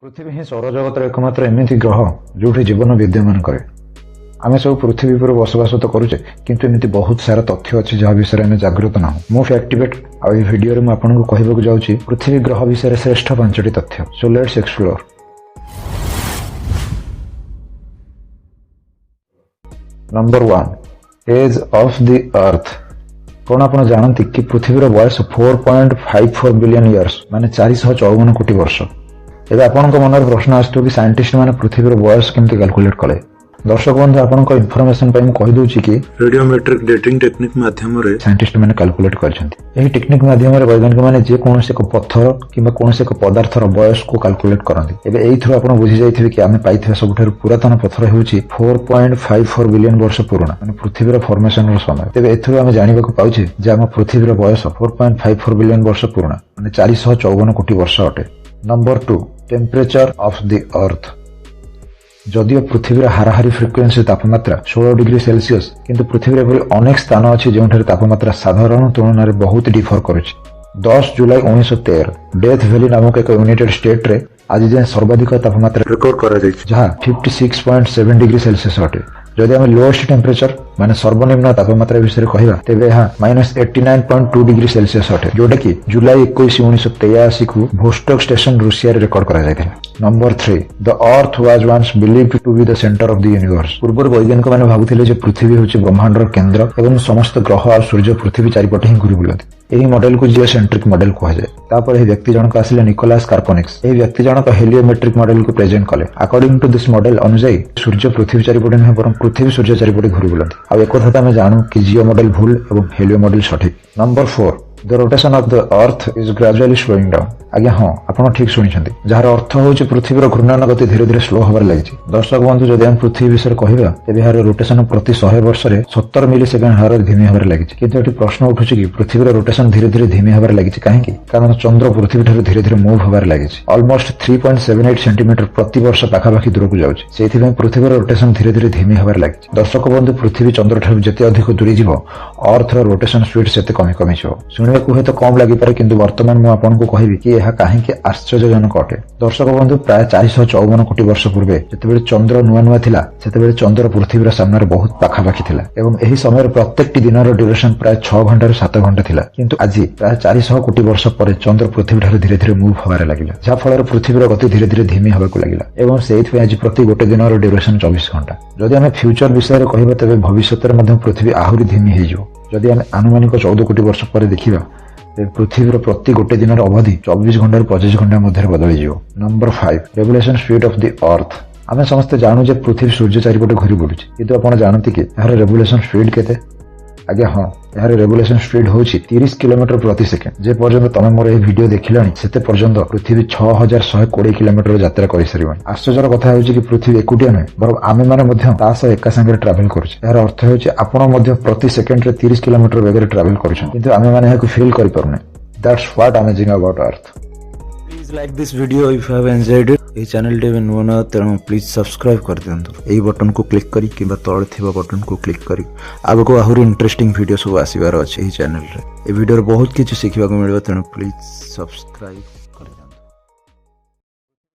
पृथ्वी ही सौरजगतर एकमात्र एमती ग्रह जो जीवन विद्यमान कै आम सब पृथ्वी पर बसवास तो करुचे किंतु एमती बहुत सारा तथ्य अच्छी जहाँ विषय में जागृत ना मु फैक्टिवेट आ भिडियो में आपको कहवाक जाऊँगी पृथ्वी ग्रह विषय श्रेष्ठ 5टी तथ्य। So let's explore. Number 1 age of the earth. कौन आप जानती कि पृथ्वीर बयस 4.54 बिलियन इयर्स माने 454 कोटी वर्ष। एवं आपण मन प्रश्न आसो कि साइंटिस्ट मैंने पृथ्वीर बयस केमती कैलकुलेट कले। दर्शक बंधु आपन इनफॉरमेशन पर कहीदे कि रेडियोमेट्रिक डेटिंग टेक्निक माध्यम रे साइंटिस्ट मैंने कैलकुलेट कर टेक्निक माध्यम वैज्ञानिक मैंने जेकोसी एक पत्थर कि कौन एक पदार्थर बयस को कैलकुलेट करते। एवं आप बुझी जाइए कि आम पाई सब पुरातन पत्थर हूँ 4.54 बिलियन वर्ष पुराना मैंने पृथ्वीर फॉर्मेशन समय। तेज एम जानवा पाचे आम पृथ्वीर बयस 4.54 बिलियन वर्ष पुराना मैंने 454 कोटी वर्ष अटे। Number 2 temperature of the earth. जदियो पृथ्वीर हाराहारी फ्रिक्वेन्सी तापमात्रा 16 डिग्री सेल्सियस किंतु पृथ्वी एपरी अनेक स्थान अच्छी जो तापमात्रा साधारण तुलन में बहुत डिफर करुच्ची। 10 जुलाई 1913 डेथ वैली नामक एक यूनाइटेड स्टेट रे आज जाए सर्वाधिक तापमात्रा रिकॉर्ड करा जहाँ 56.7 डिग्री सेल्सियस अटे। जदि आम लोएस्ट टेम्परेचर माने सर्वनिम्न तापमात्रा विषय कहवा तेज यहाँ -89.2 डिग्री सेल्सियस अटे जोटा कि जुलाई 21 1983 को भोस्टक स्टेशन रूसिया रिकॉर्ड करा। Number 3 the earth was once believed to be the centre of the universe. पूर्व वैज्ञानिक मैंने भावुले पृथ्वी हूँ ब्रह्मांडर केन्द्र एवं समस्त ग्रह और सूर्य पृथ्वी चारिपटे ही घूरी बुलती। यही मॉडल को जियोसेंट्रिक मॉडल कहुए। तापर यह व्यक्ति जनक आसिले निकोलास कार्पोनिक्स। यह व्यक्ति जनक हेलियोमेट्रिक मॉडल को प्रेजेंट कले। अकॉर्डिंग टू दिस मॉडल अनुसार सूर्य पृथ्वी चारिपटे नुहे बर पृथ्वी सूर्य चारिपटे घूरी बुलती। आ एक कथा आम जानू कि जियो मॉडल भूल और हेलियो मॉडल सठिक। Number 4 the rotation of the earth is gradually slowing down. आज्ञा हाँ आप ठीक शुणी जार अर्थ हूँ पृथ्वीर घूर्णन गति धीरे धीरे स्लो होबार लगी। दर्शक बंधु जदि हम पृथ्वी विषय कहवा तेज यार रोटेशन प्रति 100 वर्ष में 70 मिली सेकेंड हार धीमी होबार लगी। किंतु ये प्रश्न उठू कि पृथ्वीर रोटेशन धीरे धीरे धीमी होबार लगी कहीं कारण चंद्र पृथ्वी ठार धीरे धीरे मूव होबार लगी। ऑलमोस्ट 3.78 सेंटीमीटर प्रति वर्ष पाखापाखि दूर को जाऊँगी। पृथ्वीर रोटेशन धीरे धीरे धीमी होबार लगी। दर्शक बंधु पृथ्वी चंद्र ठार जिते अधिक दूरी जीव अर्थर रोटेशन स्पीड से कमी कमी शुणा हुए तो कम लगिपारे किंतु वर्तमान मुझे आपको कहबी कि यह कहीं आश्चर्यजनक अटे। दर्शक बंधु प्राय 454 कोटी वर्ष पूर्वे जिते चंद्र नुआ नुआ थिला सेते चंद्र पृथ्वीर सामने बहुत पाखापाखि थिला एवं एही समय प्रत्येक दिन ड्यूरेशन प्राय 6 घंटा 7 घंटा थिला। किंतु आज प्राय 400 कोटी वर्ष पर चंद्र पृथ्वी ठार धीरे धीरे मूव होबार लगिला जहाँ फल पृथ्वीर गति धीरे धीरे धीमी होबाक लगिला एवं से आज प्रति गोटे दिन ड्यूरेशन 24 घंटा। जदि आम फ्यूचर विषय कहबा तेज भविष्य में पृथ्वी आहरी धीमी हो। जदि आम आनुमानिक 14 कोटी वर्ष पर देखा पृथ्वीर प्रति गोटे दिन अवधि 24 घंटा 25 घंटा मध्य बदल जाओ। Number 5 revolution speed of the अर्थ। आम समस्त जानू जे पृथ्वी सूर्य चारिपटे घूरी बुलूँ किंतु आप जानते कि यार रेवोल्यूशन स्पीड केते? आज्ञा हाँ यार रेवोल्यूशन स्पीड हूँ 30 किलोमीटर प्रति सेकेंड। जे पर्यंत तुम मोर वीडियो देखला से पर्यंत पृथ्वी 6120 किलोमीटर यात्रा कर सारी। आश्चर्यर कथा हूँ कि पृथ्वी एकुटिया नुहे बर आम मैंने एका सांगे ट्रावेल करुचे। यार अर्थ हूँ आपण प्रति सेकेंड 30 किलोमीटर वेग ट्रावेल कर फिल कर। That's what amazing about earth. Please like this video if you have enjoyed it. ये चैनल टे नुआ नुआ तेणु प्लीज सब्सक्राइब कर दिंतु। यही बटन को क्लिक करी कि तले थिबा बटन को क्लिक करी आगको आहुरी इंटरेस्टिंग वीडियो सब आसबार अच्छे चैनल रे। ये वीडियो बहुत किसी शिखा मिले तेणु प्लीज सब्सक्राइब।